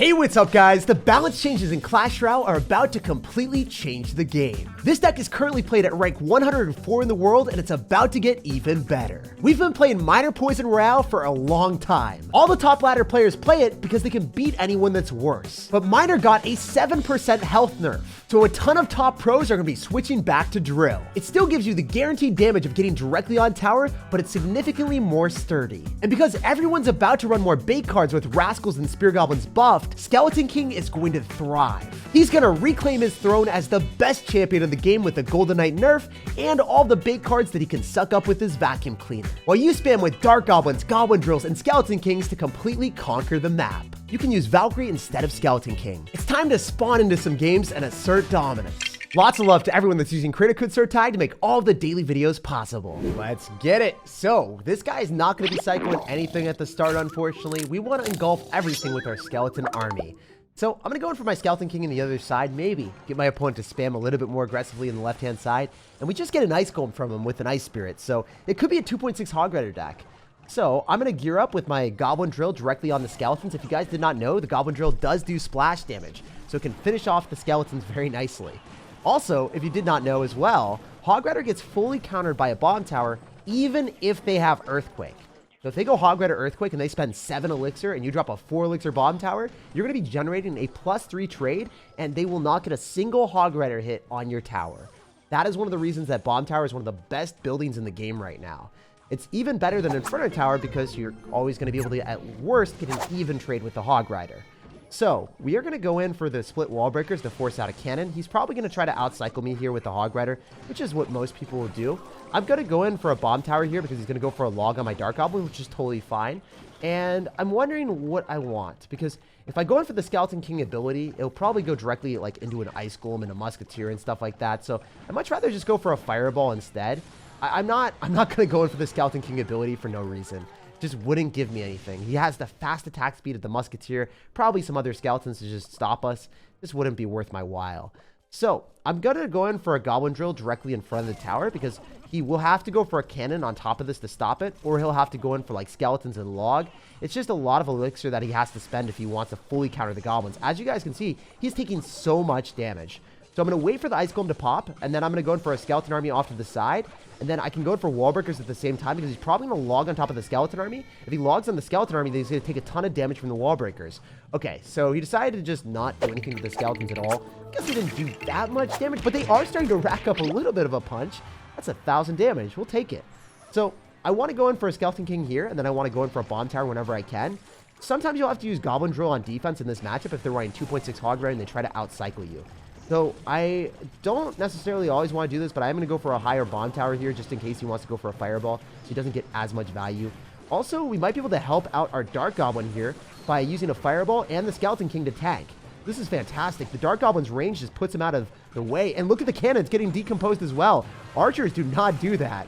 Hey, what's up guys? The balance changes in Clash Royale are about to completely change the game. This deck is currently played at rank 104 in the world and it's about to get even better. We've been playing Miner Poison Royale for a long time. All the top ladder players play it because they can beat anyone that's worse. But Miner got a 7% health nerf, so a ton of top pros are going to be switching back to Drill. It still gives you the guaranteed damage of getting directly on tower, but it's significantly more sturdy. And because everyone's about to run more bait cards with Rascals and Spear Goblins buffed, Skeleton King is going to thrive. He's going to reclaim his throne as the best champion of the game with the Golden Knight nerf and all the bait cards that he can suck up with his vacuum cleaner. While you spam with Dark Goblins, Goblin Drills, and Skeleton Kings to completely conquer the map. You can use Valkyrie instead of Skeleton King. It's time to spawn into some games and assert dominance. Lots of love to everyone that's using creator code SirTag to make all of the daily videos possible. Let's get it. So this guy is not going to be cycling anything at the start, unfortunately. We want to engulf everything with our skeleton army. So I'm going to go in for my Skeleton King on the other side, maybe get my opponent to spam a little bit more aggressively in the left-hand side. And we just get an Ice Golem from him with an Ice Spirit. So it could be a 2.6 Hog Rider deck. So I'm going to gear up with my Goblin Drill directly on the Skeletons. If you guys did not know, the Goblin Drill does do splash damage. So it can finish off the Skeletons very nicely. Also, if you did not know as well, Hog Rider gets fully countered by a Bomb Tower, even if they have Earthquake. So if they go Hog Rider Earthquake and they spend 7 Elixir and you drop a 4 Elixir Bomb Tower, you're going to be generating a +3 trade, and they will not get a single Hog Rider hit on your tower. That is one of the reasons that Bomb Tower is one of the best buildings in the game right now. It's even better than Inferno Tower because you're always going to be able to, at worst, get an even trade with the Hog Rider. So, we are going to go in for the split wall breakers to force out a cannon. He's probably going to try to outcycle me here with the Hog Rider, which is what most people will do. I'm going to go in for a Bomb Tower here because he's going to go for a log on my Dark Goblin, which is totally fine. And I'm wondering what I want, because if I go in for the Skeleton King ability, it'll probably go directly like into an Ice Golem and a Musketeer and stuff like that. So, I'd much rather just go for a Fireball instead. I'm not going to go in for the Skeleton King ability for no reason. Just wouldn't give me anything. He has the fast attack speed of the Musketeer, probably some other skeletons to just stop us. This wouldn't be worth my while. So I'm going to go in for a Goblin Drill directly in front of the tower because he will have to go for a cannon on top of this to stop it, or he'll have to go in for like skeletons and log. It's just a lot of elixir that he has to spend if he wants to fully counter the goblins. As you guys can see, he's taking so much damage. So I'm going to wait for the Ice Golem to pop, and then I'm going to go in for a Skeleton Army off to the side, and then I can go in for Wall Breakers at the same time because he's probably going to log on top of the Skeleton Army. If he logs on the Skeleton Army, then he's going to take a ton of damage from the Wall Breakers. Okay, so he decided to just not do anything to the Skeletons at all. I guess he didn't do that much damage, but they are starting to rack up a little bit of a punch. That's 1,000 damage. We'll take it. So I want to go in for a Skeleton King here, and then I want to go in for a Bomb Tower whenever I can. Sometimes you'll have to use Goblin Drill on defense in this matchup if they're running 2.6 Hog Rider and they try to outcycle you. So I don't necessarily always want to do this, but I'm going to go for a higher Bomb Tower here just in case he wants to go for a Fireball so he doesn't get as much value. Also, we might be able to help out our Dark Goblin here by using a Fireball and the Skeleton King to tank. This is fantastic. The Dark Goblin's range just puts him out of the way. And look at the cannons getting decomposed as well. Archers do not do that.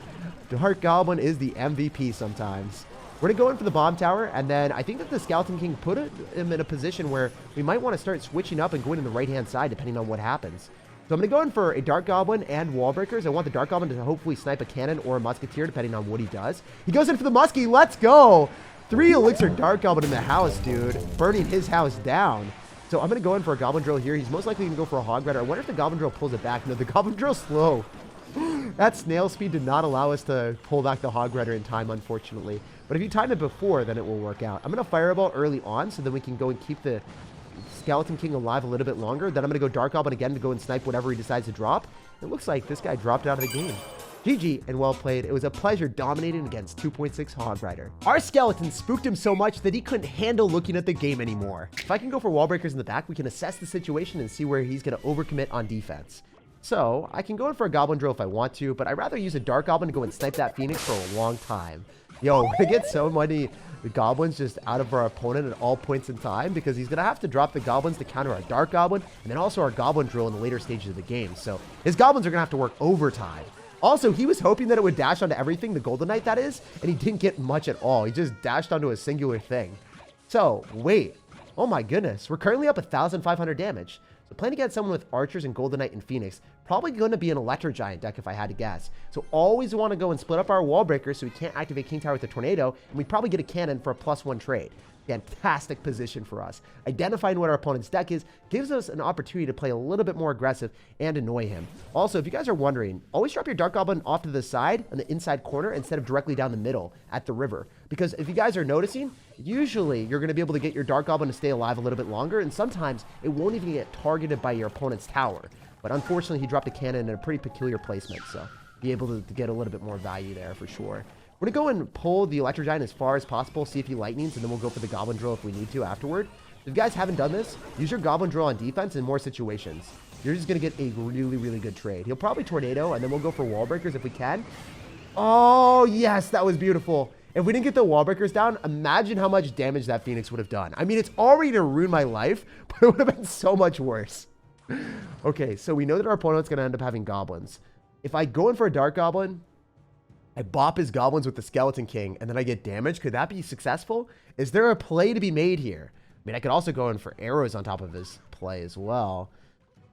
Dark Goblin is the MVP sometimes. We're going to go in for the Bomb Tower, and then I think that the Skeleton King put him in a position where we might want to start switching up and going to the right-hand side depending on what happens. So I'm going to go in for a Dark Goblin and Wall Breakers. I want the Dark Goblin to hopefully snipe a cannon or a Musketeer depending on what he does. He goes in for the Muskie. Let's go! 3 Elixir Dark Goblin in the house, dude. Burning his house down. So I'm going to go in for a Goblin Drill here. He's most likely going to go for a Hog Rider. I wonder if the Goblin Drill pulls it back. No, the Goblin Drill's slow. That snail speed did not allow us to pull back the Hog Rider in time, unfortunately. But if you time it before, then it will work out. I'm going to Fireball early on so then we can go and keep the Skeleton King alive a little bit longer. Then I'm going to go Dark Goblin again to go and snipe whatever he decides to drop. It looks like this guy dropped out of the game. GG and well played. It was a pleasure dominating against 2.6 Hog Rider. Our skeleton spooked him so much that he couldn't handle looking at the game anymore. If I can go for Wall Breakers in the back, we can assess the situation and see where he's going to overcommit on defense. So I can go in for a Goblin Drill if I want to, but I'd rather use a Dark Goblin to go and snipe that Phoenix for a long time. Yo, we get so many Goblins just out of our opponent at all points in time because he's going to have to drop the Goblins to counter our Dark Goblin and then also our Goblin Drill in the later stages of the game. So his Goblins are going to have to work overtime. Also, he was hoping that it would dash onto everything, the Golden Knight that is, and he didn't get much at all. He just dashed onto a singular thing. So, wait. Oh my goodness. We're currently up 1,500 damage. So playing against someone with Archers and Golden Knight and Phoenix, probably going to be an Electro Giant deck if I had to guess. So always want to go and split up our Wall Breakers so we can't activate King Tower with a Tornado, and we probably get a cannon for a +1 trade. Fantastic position for us. Identifying what our opponent's deck is gives us an opportunity to play a little bit more aggressive and annoy him. Also, if you guys are wondering, always drop your Dark Goblin off to the side on the inside corner instead of directly down the middle at the river. Because if you guys are noticing, usually you're going to be able to get your Dark Goblin to stay alive a little bit longer, and sometimes it won't even get targeted by your opponent's tower. But unfortunately, he dropped a cannon in a pretty peculiar placement, so be able to get a little bit more value there for sure. We're going to go and pull the Electro Giant as far as possible, see if he lightnings, and then we'll go for the Goblin Drill if we need to afterward. If you guys haven't done this, use your Goblin Drill on defense in more situations. You're just going to get a really, really good trade. He'll probably Tornado, and then we'll go for Wall Breakers if we can. Oh, yes, that was beautiful. If we didn't get the Wall Breakers down, imagine how much damage that Phoenix would have done. I mean, it's already to ruin my life, but it would have been so much worse. Okay, so we know that our opponent's going to end up having Goblins. If I go in for a Dark Goblin, I bop his Goblins with the Skeleton King, and then I get damage. Could that be successful? Is there a play to be made here? I mean, I could also go in for arrows on top of his play as well.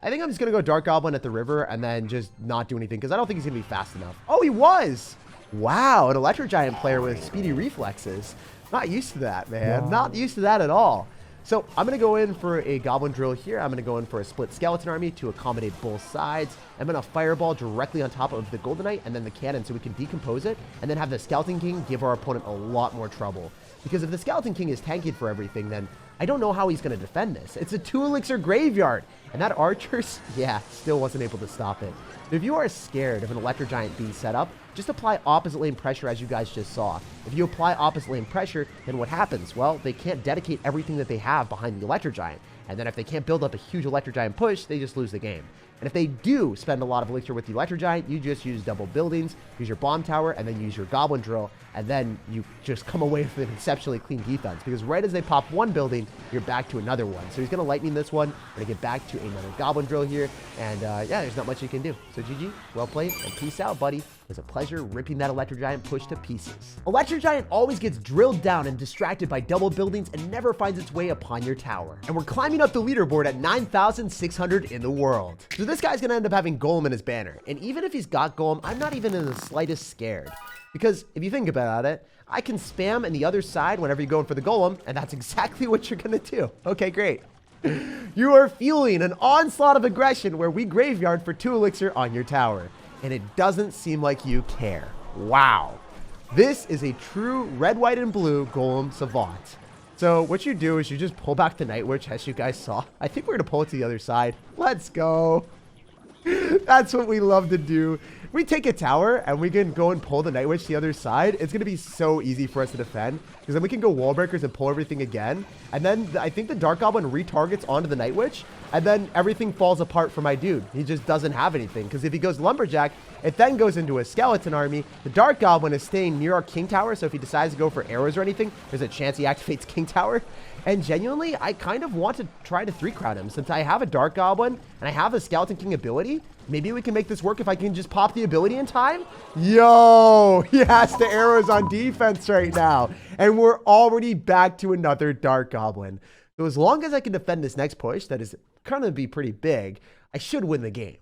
I think I'm just going to go Dark Goblin at the river and then just not do anything, because I don't think he's going to be fast enough. Oh, he was! Wow, an Electro Giant player with speedy reflexes. Not used to that, man. Wow. Not used to that at all. So I'm going to go in for a Goblin Drill here. I'm going to go in for a split Skeleton Army to accommodate both sides. I'm going to Fireball directly on top of the Golden Knight and then the cannon so we can decompose it and then have the Skeleton King give our opponent a lot more trouble. Because if the Skeleton King is tanking for everything, then I don't know how he's going to defend this. It's a 2-elixir graveyard. And that Archer's, yeah, still wasn't able to stop it. But if you are scared of an Electro Giant being set up, just apply opposite lane pressure as you guys just saw. If you apply opposite lane pressure, then what happens? Well, they can't dedicate everything that they have behind the Electro Giant. And then if they can't build up a huge Electro Giant push, they just lose the game. And if they do spend a lot of elixir with the Electro Giant, you just use double buildings, use your Bomb Tower, and then use your Goblin Drill, and then you just come away with an exceptionally clean defense. Because right as they pop one building, you're back to another one. So he's going to lightning this one. We're going to get back to another Goblin Drill here. And yeah, there's not much you can do. So GG, well played, and peace out, buddy. It was a pleasure ripping that Electro Giant push to pieces. Electro Giant always gets drilled down and distracted by double buildings and never finds its way upon your tower. And we're climbing up the leaderboard at 9,600 in the world. So this guy's going to end up having Golem in his banner. And even if he's got Golem, I'm not even in the slightest scared. Because if you think about it, I can spam in the other side whenever you're going for the Golem, and that's exactly what you're going to do. Okay, great. You are fueling an onslaught of aggression where we graveyard for 2 elixir on your tower. And it doesn't seem like you care. Wow. This is a true red, white, and blue Golem Savant. So what you do is you just pull back the Night Witch, as you guys saw. I think we're going to pull it to the other side. Let's go. That's what we love to do. We take a tower and we can go and pull the Night Witch to the other side. It's going to be so easy for us to defend because then we can go Wall Breakers and pull everything again. And then I think the Dark Goblin retargets onto the Night Witch and then everything falls apart for my dude. He just doesn't have anything because if he goes Lumberjack, it then goes into a Skeleton Army. The Dark Goblin is staying near our King Tower, so if he decides to go for arrows or anything, there's a chance he activates King Tower. And genuinely, I kind of want to try to 3-crown him since I have a Dark Goblin and I have a Skeleton King ability. Maybe we can make this work if I can just pop the ability in time. Yo, he has the arrows on defense right now. And we're already back to another Dark Goblin. So as long as I can defend this next push, that is going to be pretty big, I should win the game.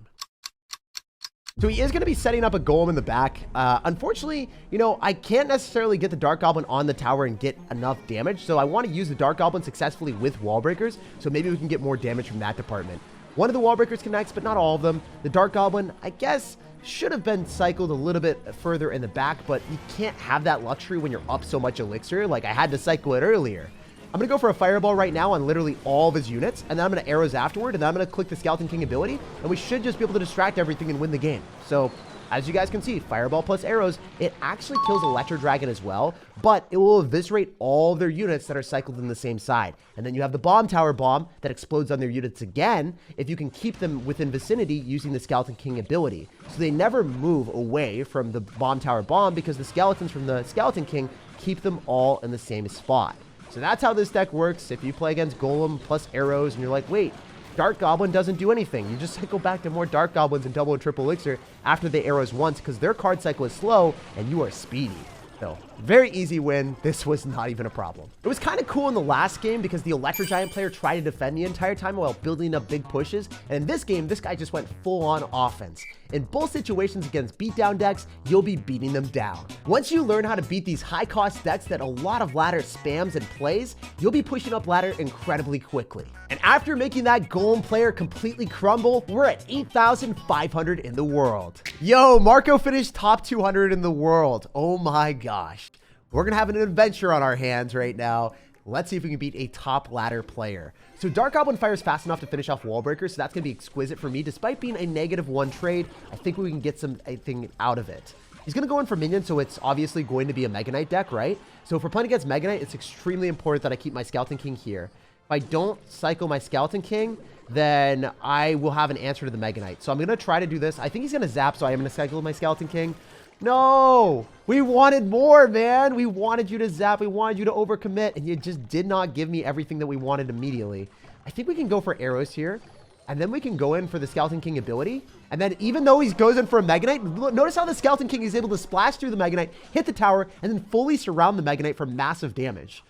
So he is going to be setting up a Golem in the back. Unfortunately, you know, I can't necessarily get the Dark Goblin on the tower and get enough damage. So I want to use the Dark Goblin successfully with Wall Breakers. So maybe we can get more damage from that department. One of the Wall Breakers connects, but not all of them. The Dark Goblin, I guess, should have been cycled a little bit further in the back, but you can't have that luxury when you're up so much elixir. Like, I had to cycle it earlier. I'm going to go for a Fireball right now on literally all of his units, and then I'm going to arrows afterward, and then I'm going to click the Skeleton King ability, and we should just be able to distract everything and win the game. So, as you guys can see, Fireball plus arrows, it actually kills Electro Dragon as well, but it will eviscerate all their units that are cycled in the same side. And then you have the Bomb Tower bomb that explodes on their units again if you can keep them within vicinity using the Skeleton King ability. So they never move away from the Bomb Tower bomb because the skeletons from the Skeleton King keep them all in the same spot. So that's how this deck works. If you play against Golem plus arrows and you're like, wait, Dark Goblin doesn't do anything. You just cycle back to more Dark Goblins and double and triple elixir after the arrows once because their card cycle is slow and you are speedy. So Very easy win. This was not even a problem. It was kind of cool in the last game because the Electro Giant player tried to defend the entire time while building up big pushes. And in this game, this guy just went full on offense. In both situations against beatdown decks, you'll be beating them down. Once you learn how to beat these high cost decks that a lot of ladder spams and plays, you'll be pushing up ladder incredibly quickly. And after making that Golem player completely crumble, we're at 8,500 in the world. Yo, Marco finished top 200 in the world. Oh my gosh. We're gonna have an adventure on our hands right now. Let's see if we can beat a top ladder player. So Dark Goblin fires fast enough to finish off Wall Breaker, so that's gonna be exquisite for me. Despite being a -1 trade, I think we can get something out of it. He's gonna go in for minions, so it's obviously going to be a Mega Knight deck, right? So if we're playing against Mega Knight, it's extremely important that I keep my Skeleton King here. If I don't cycle my Skeleton King, then I will have an answer to the Mega Knight. So I'm gonna try to do this. I think he's gonna zap, so I am gonna cycle my Skeleton King. No, we wanted more, man. We wanted you to zap. We wanted you to overcommit, and you just did not give me everything that we wanted immediately. I think we can go for arrows here, and then we can go in for the Skeleton King ability. And then even though he goes in for a Mega Knight, notice how the Skeleton King is able to splash through the Mega Knight, hit the tower, and then fully surround the Mega Knight for massive damage.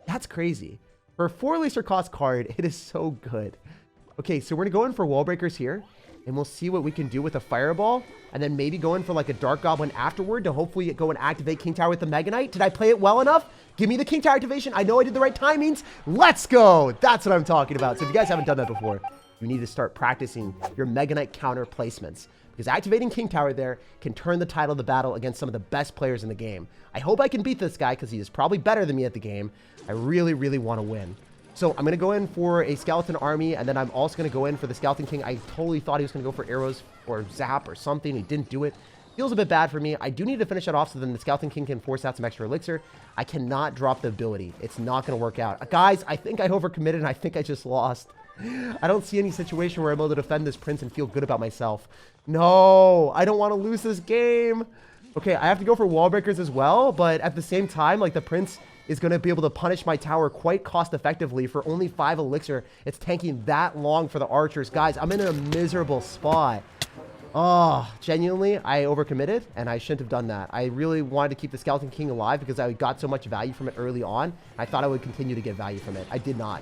That's crazy. For a 4 lesser cost card, it is so good. Okay, so we're going to go in for wall breakers here. And we'll see what we can do with a fireball. And then maybe go in for like a Dark Goblin afterward to hopefully go and activate King Tower with the Mega Knight. Did I play it well enough? Give me the King Tower activation. I know I did the right timings. Let's go. That's what I'm talking about. So if you guys haven't done that before, you need to start practicing your Mega Knight counter placements. Because activating King Tower there can turn the tide of the battle against some of the best players in the game. I hope I can beat this guy because he is probably better than me at the game. I really, really want to win. So I'm going to go in for a skeleton army, and then I'm also going to go in for the Skeleton King. I totally thought he was going to go for arrows or zap or something. He didn't do it. Feels a bit bad for me. I do need to finish that off so then the Skeleton King can force out some extra elixir. I cannot drop the ability. It's not going to work out. Guys, I think I overcommitted, and I think I just lost. I don't see any situation where I'm able to defend this prince and feel good about myself. No, I don't want to lose this game. Okay, I have to go for wall breakers as well, but at the same time, like the prince is going to be able to punish my tower quite cost effectively for only 5 elixir. It's tanking that long for the archers. Guys, I'm in a miserable spot. Oh, genuinely, I overcommitted, and I shouldn't have done that. I really wanted to keep the Skeleton King alive because I got so much value from it early on. I thought I would continue to get value from it. I did not.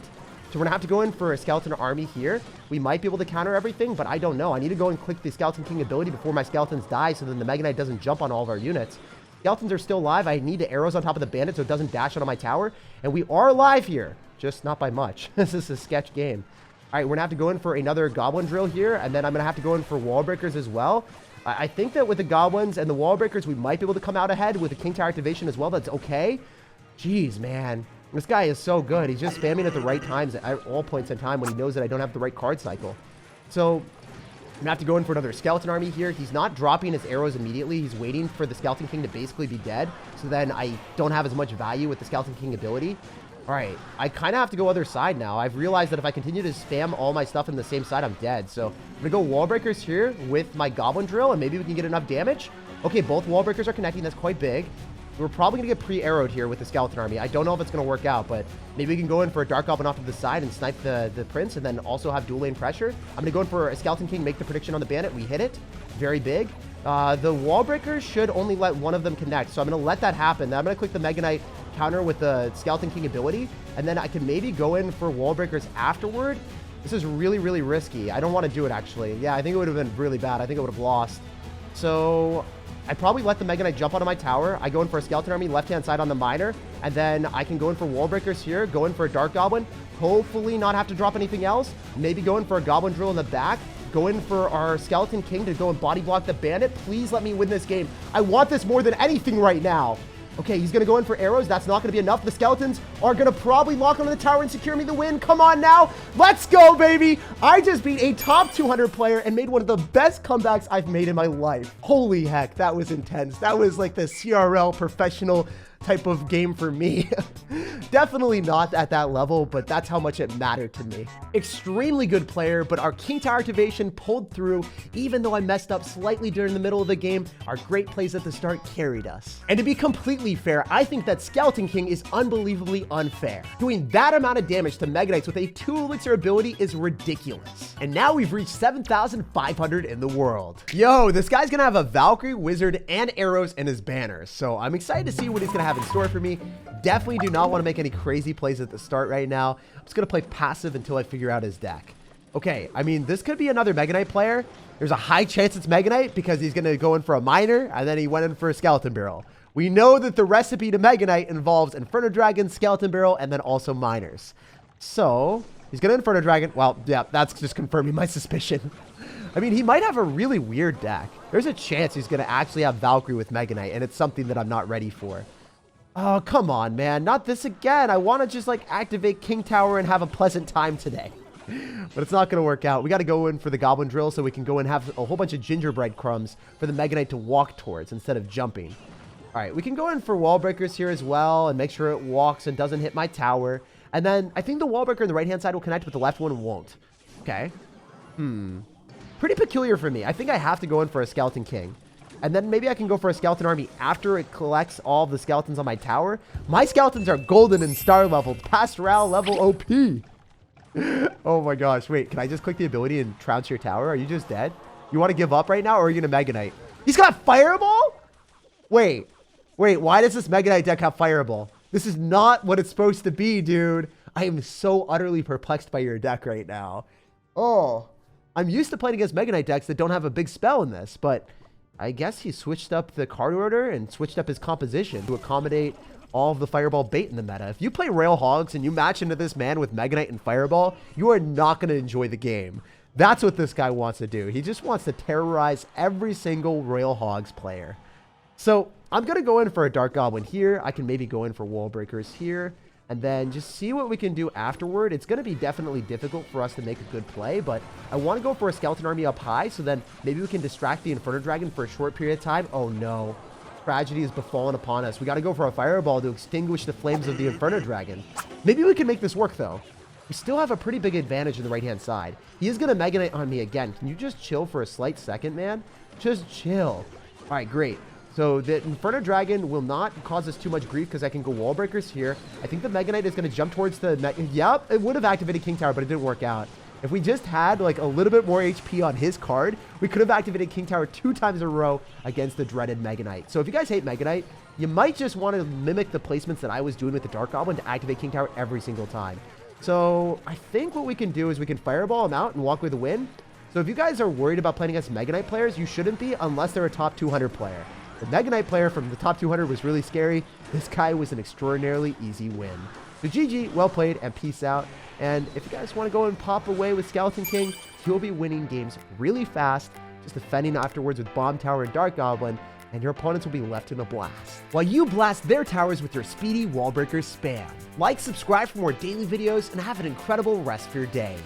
So we're going to have to go in for a skeleton army here. We might be able to counter everything, but I don't know. I need to go and click the Skeleton King ability before my skeletons die so then the Mega Knight doesn't jump on all of our units. Skeletons are still alive. I need the arrows on top of the bandit so it doesn't dash out of my tower. And we are alive here, just not by much. This is a sketch game. All right, we're going to have to go in for another goblin drill here, and then I'm going to have to go in for wall breakers as well. I think that with the goblins and the wall breakers, we might be able to come out ahead with the King Tower activation as well. That's okay. Jeez, man. This guy is so good. He's just spamming at the right times at all points in time when he knows that I don't have the right card cycle. So I'm going to have to go in for another skeleton army here. He's not dropping his arrows immediately. He's waiting for the Skeleton King to basically be dead. So then I don't have as much value with the Skeleton King ability. All right, I kind of have to go other side now. I've realized that if I continue to spam all my stuff in the same side, I'm dead. So I'm going to go wall breakers here with my goblin drill, and maybe we can get enough damage. Okay, both wall breakers are connecting. That's quite big. We're probably going to get pre-arrowed here with the skeleton army. I don't know if it's going to work out, but maybe we can go in for a Dark Goblin off to the side and snipe the prince, and then also have dual lane pressure. I'm going to go in for a Skeleton King, make the prediction on the bandit. We hit it. Very big. The wall breakers should only let one of them connect, so I'm going to let that happen. Then I'm going to click the Mega Knight counter with the Skeleton King ability, and then I can maybe go in for wall breakers afterward. This is really, really risky. I don't want to do it, actually. Yeah, I think it would have been really bad. I think I would have lost. So I probably let the Mega Knight jump onto my tower. I go in for a skeleton army left-hand side on the miner, and then I can go in for wall breakers here, go in for a Dark Goblin, hopefully not have to drop anything else, maybe go in for a Goblin drill in the back, go in for our Skeleton King to go and body block the bandit. Please let me win this game. I want this more than anything right now. Okay, he's going to go in for arrows. That's not going to be enough. The skeletons are going to probably lock onto the tower and secure me the win. Come on now. Let's go, baby. I just beat a top 200 player and made one of the best comebacks I've made in my life. Holy heck, that was intense. That was like the CRL professional type of game for me. Definitely not at that level, but that's how much it mattered to me. Extremely good player, but our King Tower activation pulled through. Even though I messed up slightly during the middle of the game, our great plays at the start carried us. And to be completely fair, I think that Skeleton King is unbelievably unfair. Doing that amount of damage to Mega Knights with a 2 elixir ability is ridiculous. And now we've reached 7,500 in the world. Yo, this guy's gonna have a Valkyrie, Wizard, and arrows in his banners. So I'm excited to see what he's gonna have have in store for me. Definitely do not want to make any crazy plays at the start right now. I'm just going to play passive until I figure out his deck. Okay, I mean, this could be another Mega Knight player. There's a high chance it's Mega Knight because he's going to go in for a Miner, and then he went in for a Skeleton Barrel. We know that the recipe to Mega Knight involves Inferno Dragon, Skeleton Barrel, and then also Miners. So, he's going to Inferno Dragon. Well, yeah, that's just confirming my suspicion. I mean, he might have a really weird deck. There's a chance he's going to actually have Valkyrie with Mega Knight, and it's something that I'm not ready for. Oh, come on, man. Not this again. I want to just, like, activate King Tower and have a pleasant time today. But it's not going to work out. We got to go in for the Goblin Drill so we can go and have a whole bunch of gingerbread crumbs for the Mega Knight to walk towards instead of jumping. All right, we can go in for wall breakers here as well and make sure it walks and doesn't hit my tower. And then I think the wall breaker on the right-hand side will connect, but the left one won't. Okay. Pretty peculiar for me. I think I have to go in for a Skeleton King. And then maybe I can go for a Skeleton Army after it collects all of the skeletons on my tower. My skeletons are golden and star leveled, past Royale level OP. Oh my gosh. Wait, can I just click the ability and trounce your tower? Are you just dead? You want to give up right now, or are you going to Mega Knight? He's got Fireball? Wait, why does this Mega Knight deck have Fireball? This is not what it's supposed to be, dude. I am so utterly perplexed by your deck right now. Oh, I'm used to playing against Mega Knight decks that don't have a big spell in this, but I guess he switched up the card order and switched up his composition to accommodate all of the Fireball bait in the meta. If you play Royal Hogs and you match into this man with Mega Knight and Fireball, you are not going to enjoy the game. That's what this guy wants to do. He just wants to terrorize every single Royal Hogs player. So I'm going to go in for a Dark Goblin here. I can maybe go in for Wall Breakers here. And then just see what we can do afterward. It's going to be definitely difficult for us to make a good play, but I want to go for a Skeleton Army up high, so then maybe we can distract the Inferno Dragon for a short period of time. Oh no. Tragedy has befallen upon us. We got to go for a Fireball to extinguish the flames of the Inferno Dragon. Maybe we can make this work, though. We still have a pretty big advantage on the right-hand side. He is going to Mega Knight on me again. Can you just chill for a slight second, man? Just chill. All right, great. So the Inferno Dragon will not cause us too much grief because I can go Wall Breakers here. I think the Mega Knight is going to jump towards the... Yep, it would have activated King Tower, but it didn't work out. If we just had like a little bit more HP on his card, we could have activated King Tower 2 times in a row against the dreaded Mega Knight. So if you guys hate Mega Knight, you might just want to mimic the placements that I was doing with the Dark Goblin to activate King Tower every single time. So I think what we can do is we can Fireball him out and walk with a win. So if you guys are worried about playing against Mega Knight players, you shouldn't be unless they're a top 200 player. The Mega Knight player from the top 200 was really scary. This guy was an extraordinarily easy win. So GG, well played, and peace out. And if you guys want to go and pop away with Skeleton King, he'll be winning games really fast, just defending afterwards with Bomb Tower and Dark Goblin, and your opponents will be left in a blast, while you blast their towers with your speedy wall breaker spam. Like, subscribe for more daily videos, and have an incredible rest of your day.